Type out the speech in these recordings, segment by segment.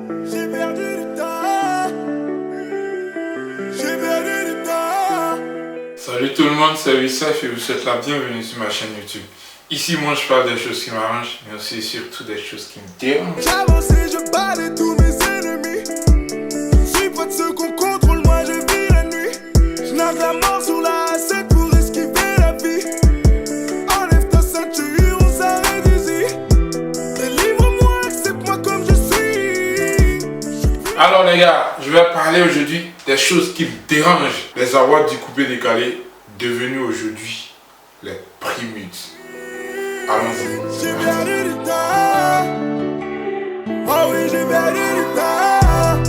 J'ai perdu du temps. J'ai perdu du temps. Salut tout le monde, c'est Youssef et je vous souhaite la bienvenue sur ma chaîne YouTube. Ici, moi, je parle des choses qui m'arrangent, mais aussi surtout des choses qui me dérangent. J'avance et je balais tous mes ennemis. Je suis pas de ceux qu'on contrôle, moi je vis la nuit. Je nargue la mort sur la A7 pour esquiver la vie. Enlève ta ceinture, on s'arrête ici. Délivre-moi, accepte-moi comme je suis. Alors les gars, je vais parler aujourd'hui des choses qui me dérangent. Les awards du coupé décalé, devenus aujourd'hui les Primudes. Allons-y. J'ai perdu du temps. Oh oui, j'ai perdu du temps.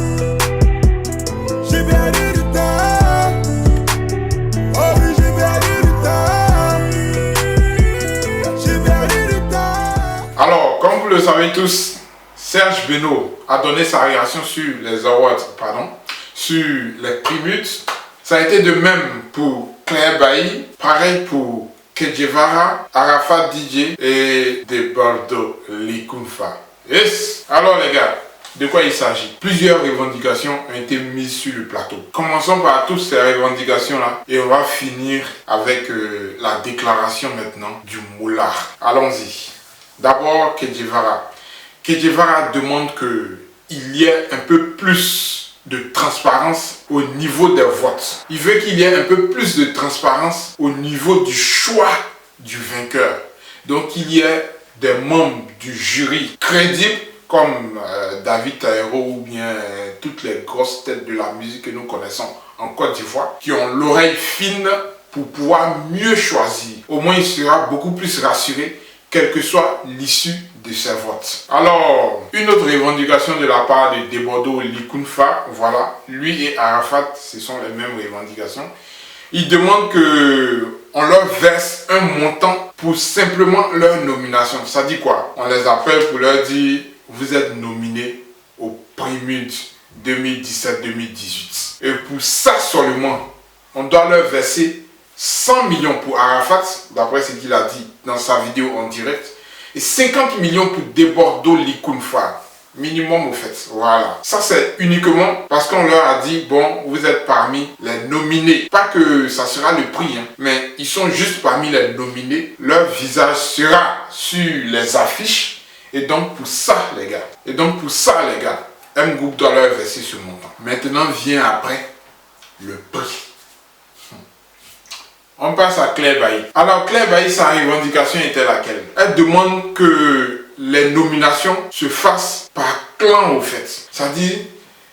J'ai perdu du temps. Oh oui, j'ai perdu du temps. J'ai perdu du temps. Alors, comme vous le savez tous, Serge Beno a donné sa réaction sur les awards, sur les Primudes. Ça a été de même pour Claire Bailly, pareil pour Kedjevara, Arafat DJ et Debordo Likunfa. Yes. Alors les gars, de quoi il s'agit? Plusieurs revendications ont été mises sur le plateau. Commençons par toutes ces revendications-là et on va finir avec la déclaration maintenant du moulard. Allons-y. D'abord, Kedjevara. Kedjevara demande qu'il y ait un peu plus de transparence au niveau des votes. Il veut qu'il y ait un peu plus de transparence au niveau du choix du vainqueur. Donc il y ait des membres du jury crédibles comme David Taïro ou bien toutes les grosses têtes de la musique que nous connaissons en Côte d'Ivoire qui ont l'oreille fine pour pouvoir mieux choisir. Au moins il sera beaucoup plus rassuré quelle que soit l'issue de ses votes. Alors, une autre revendication de la part de Debordo Likunfa, voilà, lui et Arafat, ce sont les mêmes revendications. Ils demandent qu'on leur verse un montant pour simplement leur nomination. Ça dit quoi? On les appelle pour leur dire, vous êtes nominés au Primudes 2017-2018. Et pour ça seulement, on doit leur verser 100 millions pour Arafat, d'après ce qu'il a dit dans sa vidéo en direct, et 50 millions pour Debordo Likunfa, minimum au fait, voilà. Ça c'est uniquement parce qu'on leur a dit, bon, vous êtes parmi les nominés. Pas que ça sera le prix, hein, mais ils sont juste parmi les nominés. Leur visage sera sur les affiches, et donc pour ça les gars, M Group doit leur verser ce montant. Maintenant vient après le prix. On passe à Claire Bailly. Alors Claire Bailly, sa revendication était laquelle? Elle demande que les nominations se fassent par clan au fait. C'est-à-dire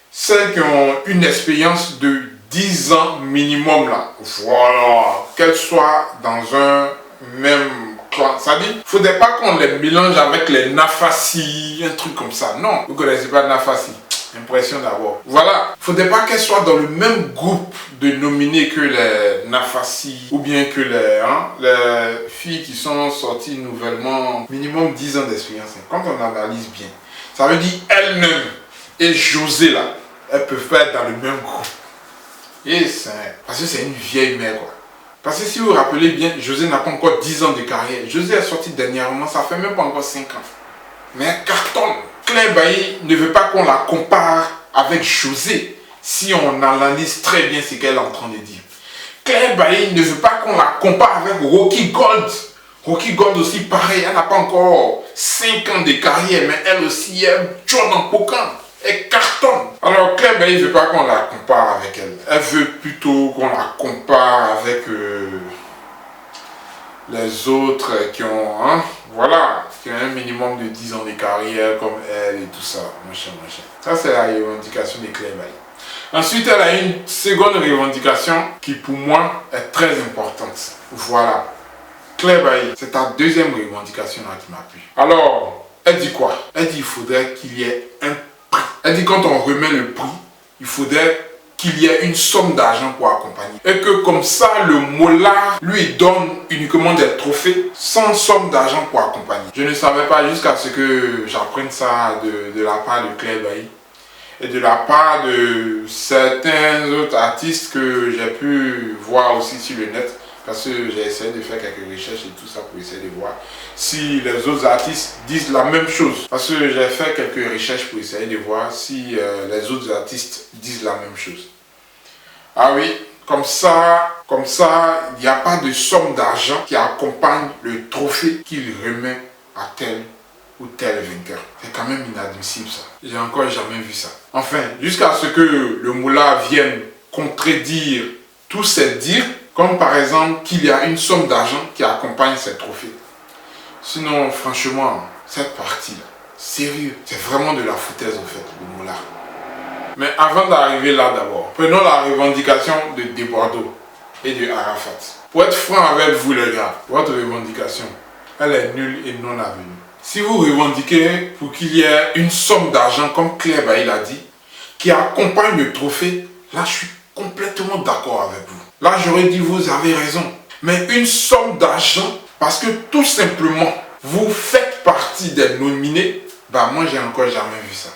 celles qui ont une expérience de 10 ans minimum là. Voilà. Qu'elles soient dans un même clan. C'est-à-dire, il ne faudrait pas qu'on les mélange avec les Nafassi, un truc comme ça. Non, vous ne connaissez pas Nafassi. Impression d'abord. Voilà. Il ne faudrait pas qu'elles soient dans le même groupe de nominés que les Nafassi ou bien que les filles qui sont sorties nouvellement, minimum 10 ans d'expérience. Quand on analyse bien, ça veut dire elles-mêmes et José là, elles peuvent pas être dans le même groupe. Et parce que c'est une vieille mère quoi. Parce que si vous vous rappelez bien, José n'a pas encore 10 ans de carrière. José est sorti dernièrement, ça fait même pas encore 5 ans. Mais elle cartonne. Claire Bailly ne veut pas qu'on la compare avec José si on analyse très bien ce qu'elle est en train de dire. Claire Bailly ne veut pas qu'on la compare avec Rocky Gold. Rocky Gold aussi pareil, elle n'a pas encore 5 ans de carrière, mais elle aussi elle joue dans Pocan. Elle cartonne. Alors Claire Bailly ne veut pas qu'on la compare avec elle. Elle veut plutôt qu'on la compare avec les autres qui ont, voilà, qui ont un minimum de 10 ans de carrière comme elle et tout ça, machin. Ça c'est la revendication de Claire Bailly. Ensuite, elle a une seconde revendication qui pour moi est très importante. Voilà. Claire Bailly, c'est ta deuxième revendication là qui m'a plu. Alors, elle dit quoi? Elle dit qu'il faudrait qu'il y ait un prix. Elle dit quand on remet le prix, il faudrait qu'il y ait une somme d'argent pour accompagner. Et que comme ça, le moulard lui donne uniquement des trophées sans somme d'argent pour accompagner. Je ne savais pas jusqu'à ce que j'apprenne ça de la part de Claire Bailly. Et de la part de certains autres artistes que j'ai pu voir aussi sur le net. Parce que j'ai essayé de faire quelques recherches et tout ça pour essayer de voir si les autres artistes disent la même chose. Parce que j'ai fait quelques recherches pour essayer de voir si les autres artistes disent la même chose. Ah oui, comme ça, il n'y a pas de somme d'argent qui accompagne le trophée qu'il remet à tel ou tel vainqueur. C'est quand même inadmissible ça. J'ai encore jamais vu ça. Enfin, jusqu'à ce que le moulin vienne contredire tous ces dires, comme par exemple qu'il y a une somme d'argent qui accompagne ces trophées. Sinon, franchement, cette partie-là, sérieux, c'est vraiment de la foutaise au fait, le moulin. Mais avant d'arriver là d'abord, prenons la revendication de Bordeaux et de Arafat. Pour être franc avec vous les gars, votre revendication, elle est nulle et non avenue. Si vous revendiquez pour qu'il y ait une somme d'argent, comme Claire Bailly l'a dit, qui accompagne le trophée, là je suis complètement d'accord avec vous. Là j'aurais dit vous avez raison. Mais une somme d'argent, parce que tout simplement, vous faites partie des nominés, bah moi j'ai encore jamais vu ça.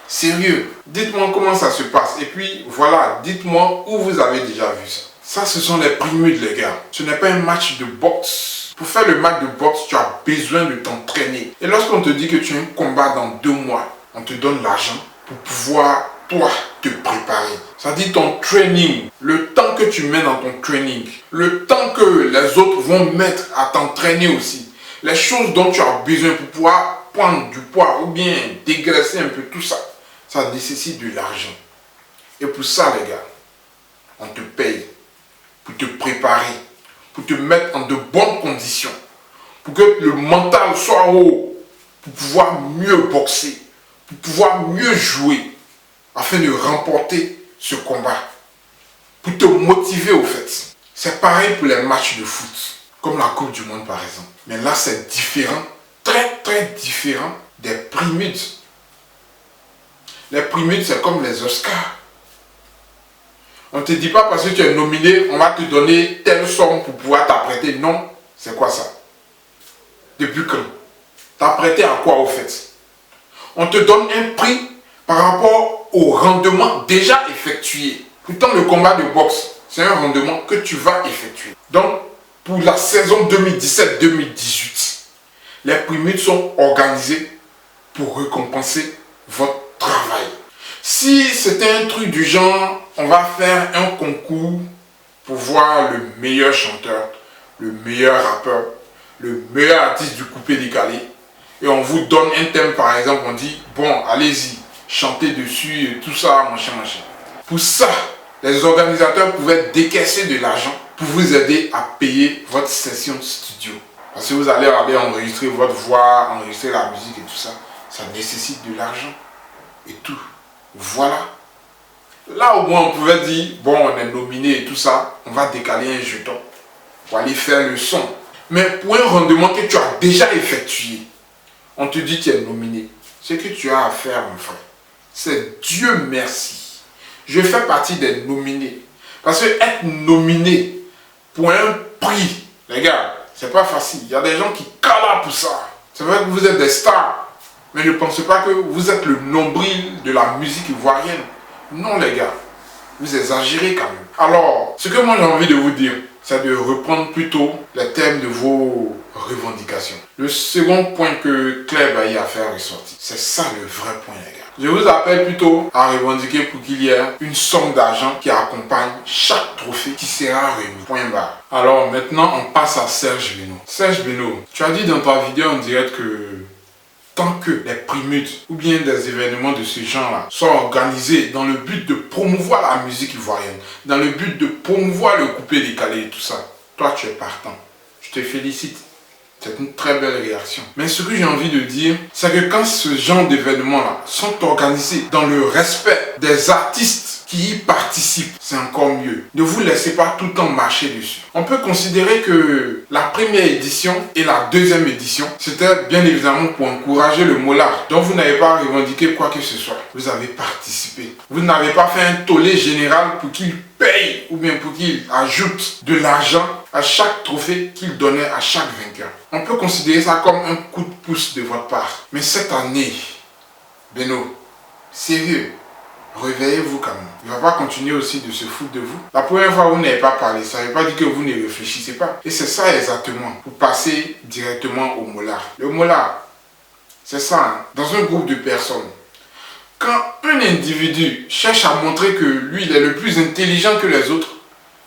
Sérieux, dites-moi comment ça se passe. Et puis voilà, dites-moi où vous avez déjà vu ça. Ça, ce sont les primudes, les gars. Ce n'est pas un match de boxe. Pour faire le match de boxe, tu as besoin de t'entraîner. Et lorsqu'on te dit que tu as un combat dans 2 mois, on te donne l'argent pour pouvoir, toi, te préparer. Ça dit ton training, le temps que tu mets dans ton training, le temps que les autres vont mettre à t'entraîner aussi, les choses dont tu as besoin pour pouvoir prendre du poids ou bien dégraisser un peu tout ça, ça nécessite de l'argent. Et pour ça, les gars, on te paye pour te préparer, pour te mettre en de bonnes conditions, pour que le mental soit haut, pour pouvoir mieux boxer, pour pouvoir mieux jouer, afin de remporter ce combat, pour te motiver au fait. C'est pareil pour les matchs de foot, comme la Coupe du Monde par exemple. Mais là, c'est différent, très très différent des primudes. Les primudes, c'est comme les Oscars. On ne te dit pas parce que tu es nominé, on va te donner telle somme pour pouvoir t'apprêter. Non, c'est quoi ça? Depuis quand? T'apprêter à quoi au fait? On te donne un prix par rapport au rendement déjà effectué. Pourtant, le combat de boxe, c'est un rendement que tu vas effectuer. Donc, pour la saison 2017-2018, les primudes sont organisées pour récompenser votre travail. Si c'était un truc du genre, on va faire un concours pour voir le meilleur chanteur, le meilleur rappeur, le meilleur artiste du coupé-décalé, et on vous donne un thème par exemple, on dit, bon, allez-y, chantez dessus, et tout ça, machin. Pour ça, les organisateurs pouvaient décaisser de l'argent pour vous aider à payer votre session studio. Parce que vous allez aller enregistrer votre voix, enregistrer la musique et tout ça, ça nécessite de l'argent et tout. Voilà. Là au moins on pouvait dire, bon on est nominé et tout ça, on va décaler un jeton pour aller faire le son. Mais pour un rendement que tu as déjà effectué, on te dit tu es nominé. Ce que tu as à faire mon frère, c'est Dieu merci. Je fais partie des nominés. Parce que être nominé pour un prix, les gars, c'est pas facile. Il y a des gens qui calent pour ça. C'est vrai que vous êtes des stars. Mais ne pensez pas que vous êtes le nombril de la musique ivoirienne. Non les gars, vous exagérez quand même. Alors, ce que moi j'ai envie de vous dire, c'est de reprendre plutôt les thèmes de vos revendications. Le second point que Claire Bailly a fait ressortir, c'est ça le vrai point les gars. Je vous appelle plutôt à revendiquer pour qu'il y ait une somme d'argent qui accompagne chaque trophée qui sera remis. Point barre. Alors maintenant on passe à Serge Beno. Serge Beno, tu as dit dans ta vidéo en direct que tant que les primudes ou bien des événements de ce genre-là sont organisés dans le but de promouvoir la musique ivoirienne, dans le but de promouvoir le coupé-décalé et tout ça, toi tu es partant. Je te félicite. C'est une très belle réaction. Mais ce que j'ai envie de dire, c'est que quand ce genre d'événements-là sont organisés dans le respect des artistes qui y participent, c'est encore mieux. Ne vous laissez pas tout le temps marcher dessus. On peut considérer que la première édition et la deuxième édition, c'était bien évidemment pour encourager le molar. Donc vous n'avez pas revendiqué quoi que ce soit. Vous avez participé. Vous n'avez pas fait un tollé général pour qu'il paye ou bien pour qu'il ajoute de l'argent à chaque trophée qu'il donnait à chaque vainqueur. On peut considérer ça comme un coup de pouce de votre part. Mais cette année, Beno, sérieux, réveillez-vous quand même. Il ne va pas continuer aussi de se foutre de vous. La première fois, vous n'avez pas parlé. Ça ne veut pas dire que vous ne réfléchissez pas. Et c'est ça exactement. Vous passez directement au molar. Le molar, c'est ça, hein, dans un groupe de personnes. Quand un individu cherche à montrer que lui, il est le plus intelligent que les autres,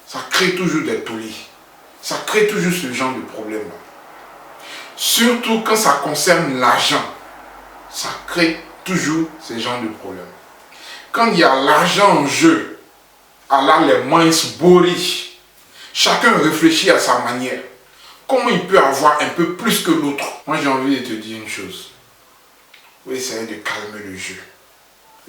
ça crée toujours des tollés. Ça crée toujours ce genre de problème-là. Surtout quand ça concerne l'argent. Ça crée toujours ce genre de problème. Quand il y a l'argent en jeu, alors les minds bourrés. Chacun réfléchit à sa manière. Comment il peut avoir un peu plus que l'autre? Moi, j'ai envie de te dire une chose. Vous essayez de calmer le jeu.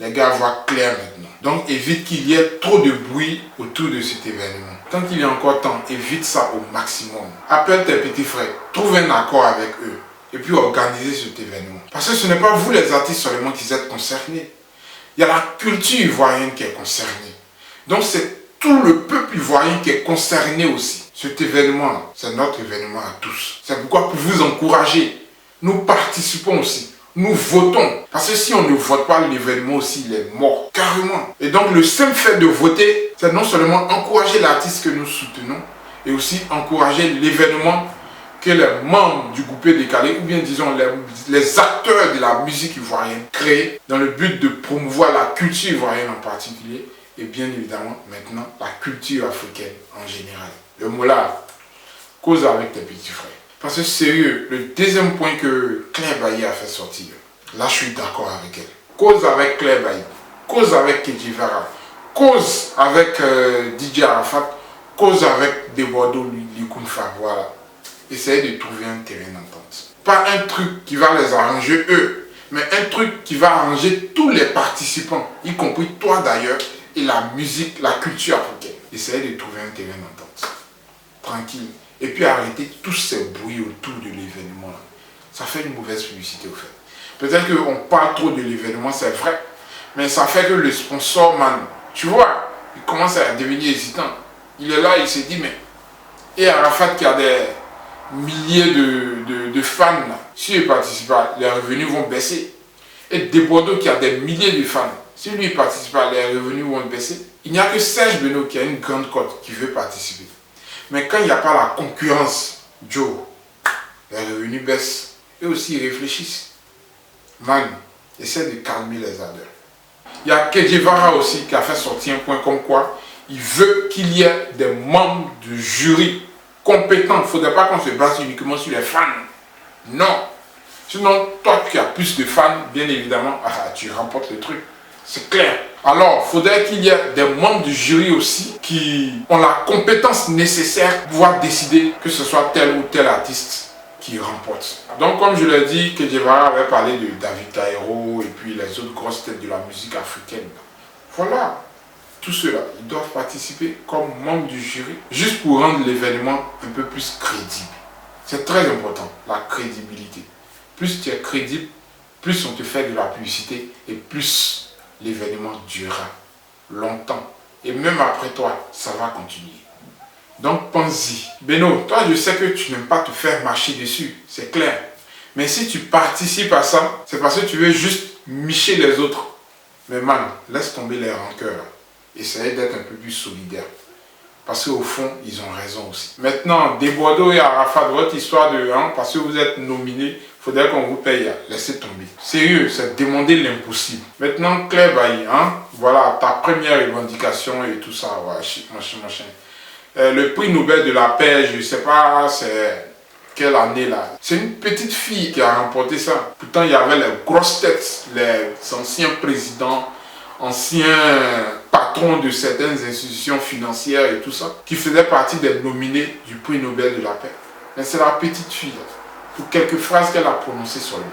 Les gars voient clair maintenant. Donc, évite qu'il y ait trop de bruit autour de cet événement. Tant qu'il y a encore temps, évite ça au maximum. Appelle tes petits frères, trouve un accord avec eux et puis organisez cet événement. Parce que ce n'est pas vous les artistes seulement qui êtes concernés. Il y a la culture ivoirienne qui est concernée. Donc, c'est tout le peuple ivoirien qui est concerné aussi. Cet événement, c'est notre événement à tous. C'est pourquoi pour vous encourager, nous participons aussi. Nous votons. Parce que si on ne vote pas, l'événement aussi, il est mort. Carrément. Et donc, le simple fait de voter, c'est non seulement encourager l'artiste que nous soutenons, et aussi encourager l'événement que les membres du groupe décalé, ou bien disons les acteurs de la musique ivoirienne, créent dans le but de promouvoir la culture ivoirienne en particulier, et bien évidemment, maintenant, la culture africaine en général. Le mot là, cause avec tes petits frères. Parce que sérieux, le deuxième point que Claire Bailly a fait sortir, là je suis d'accord avec elle. Cause avec Claire Bailly, cause avec Kedjivara, cause avec DJ Arafat, cause avec Debodo Likunfa, voilà. Essayez de trouver un terrain d'entente. Pas un truc qui va les arranger eux, mais un truc qui va arranger tous les participants, y compris toi d'ailleurs, et la musique, la culture africaine. Essayez de trouver un terrain d'entente. Tranquille. Et puis arrêtez tous ces bruits autour de l'événement. Ça fait une mauvaise publicité au fait. Peut-être qu'on parle trop de l'événement, c'est vrai. Mais ça fait que le sponsor, man, tu vois, il commence à devenir hésitant. Il est là, il se dit, mais... Et Arafat qui a des milliers de fans, là, s'il ne participe pas, les revenus vont baisser. Et Debodo qui a des milliers de fans, si lui ne participe pas, les revenus vont baisser. Il n'y a que Serge Beno qui a une grande cote qui veut participer. Mais quand il n'y a pas la concurrence, Joe, les revenus baissent. Eux aussi, ils réfléchissent. Man, essaie de calmer les ardeurs. Il y a Kedjivara aussi qui a fait sortir un point comme quoi il veut qu'il y ait des membres du jury compétents. Il ne faudrait pas qu'on se base uniquement sur les fans. Non. Sinon, toi qui as plus de fans, bien évidemment, tu remportes le truc. C'est clair. Alors, il faudrait qu'il y ait des membres du jury aussi qui ont la compétence nécessaire pour pouvoir décider que ce soit tel ou tel artiste qui remporte. Donc, comme je l'ai dit, Kedjivara avait parlé de David Taïro et puis les autres grosses têtes de la musique africaine. Voilà. Tous ceux-là, ils doivent participer comme membres du jury juste pour rendre l'événement un peu plus crédible. C'est très important, la crédibilité. Plus tu es crédible, plus on te fait de la publicité et plus l'événement durera longtemps. Et même après toi, ça va continuer. Donc pense-y. Beno, toi je sais que tu n'aimes pas te faire marcher dessus, c'est clair. Mais si tu participes à ça, c'est parce que tu veux juste micher les autres. Mais man, laisse tomber les rancœurs. Essayez d'être un peu plus solidaire. Parce qu'au fond, ils ont raison aussi. Maintenant, Debodo et Arafat, votre histoire de... parce que vous êtes nominés, il faudrait qu'on vous paye. Laissez tomber. Sérieux, c'est demander l'impossible. Maintenant, Claire Bailly, voilà ta première revendication et tout ça. Ouais, machin. Le prix Nobel de la paix, je ne sais pas, c'est quelle année là. C'est une petite fille qui a remporté ça. Pourtant, il y avait les grosses têtes, les anciens présidents, anciens patrons de certaines institutions financières et tout ça, qui faisaient partie des nominés du prix Nobel de la paix. Mais c'est la petite fille, là, pour quelques phrases qu'elle a prononcées seulement.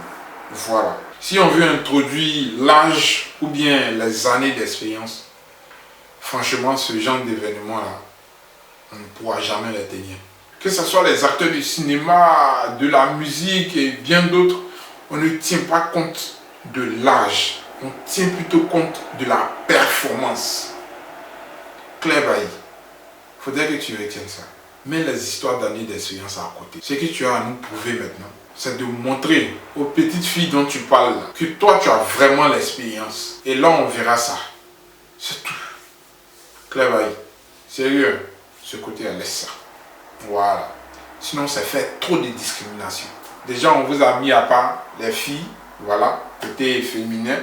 Voilà. Si on veut introduire l'âge ou bien les années d'expérience, franchement, ce genre d'événement-là, on ne pourra jamais les tenir. Que ce soit les acteurs du cinéma, de la musique et bien d'autres, on ne tient pas compte de l'âge. On tient plutôt compte de la performance. Claire Bailly, il faudrait que tu retiennes ça. Mets les histoires d'années d'expérience à côté. Ce que tu as à nous prouver maintenant, c'est de montrer aux petites filles dont tu parles que toi, tu as vraiment l'expérience. Et là, on verra ça. C'est tout. Claire Bailly. Sérieux, ce côté, elle laisse ça. Voilà. Sinon, ça fait trop de discrimination. Déjà, on vous a mis à part les filles, voilà, côté féminin,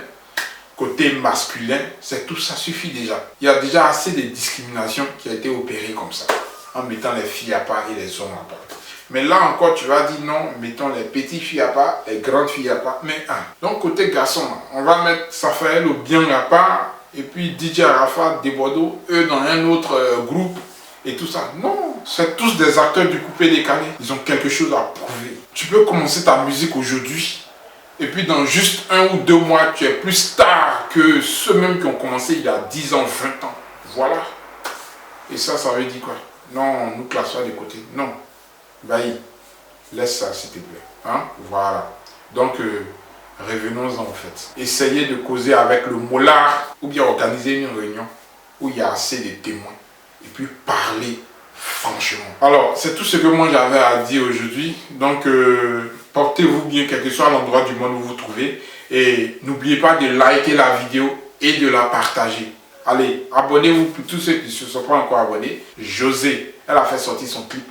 côté masculin, c'est tout, ça suffit déjà. Il y a déjà assez de discrimination qui a été opérée comme ça, en mettant les filles à part et les hommes à part. Mais là encore, tu vas dire non, mettons les petites filles à part, les grandes filles à part. Mais donc côté garçon, on va mettre Safael ou bien à part, et puis DJ Arafat, Desbordeaux, eux dans un autre groupe, et tout ça. Non, c'est tous des acteurs du coupé décalé. Ils ont quelque chose à prouver. Tu peux commencer ta musique aujourd'hui, et puis dans juste 1 ou 2 mois, tu es plus star que ceux mêmes qui ont commencé il y a 10 ans, 20 ans. Voilà. Et ça veut dire quoi? Non, nous classons de côté. Non. Bailly, laisse ça s'il te plaît. Hein? Voilà. Donc, revenons-en en fait. Essayez de causer avec le molar ou bien organiser une réunion où il y a assez de témoins et puis parler franchement. Alors, c'est tout ce que moi j'avais à dire aujourd'hui. Donc, portez-vous bien, quel que soit l'endroit du monde où vous vous trouvez. Et n'oubliez pas de liker la vidéo et de la partager. Allez, abonnez-vous pour tous ceux qui ne se sont pas encore abonnés. José, elle a fait sortir son clip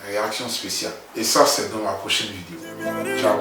réaction spéciale. Et ça, c'est dans la prochaine vidéo. Ciao.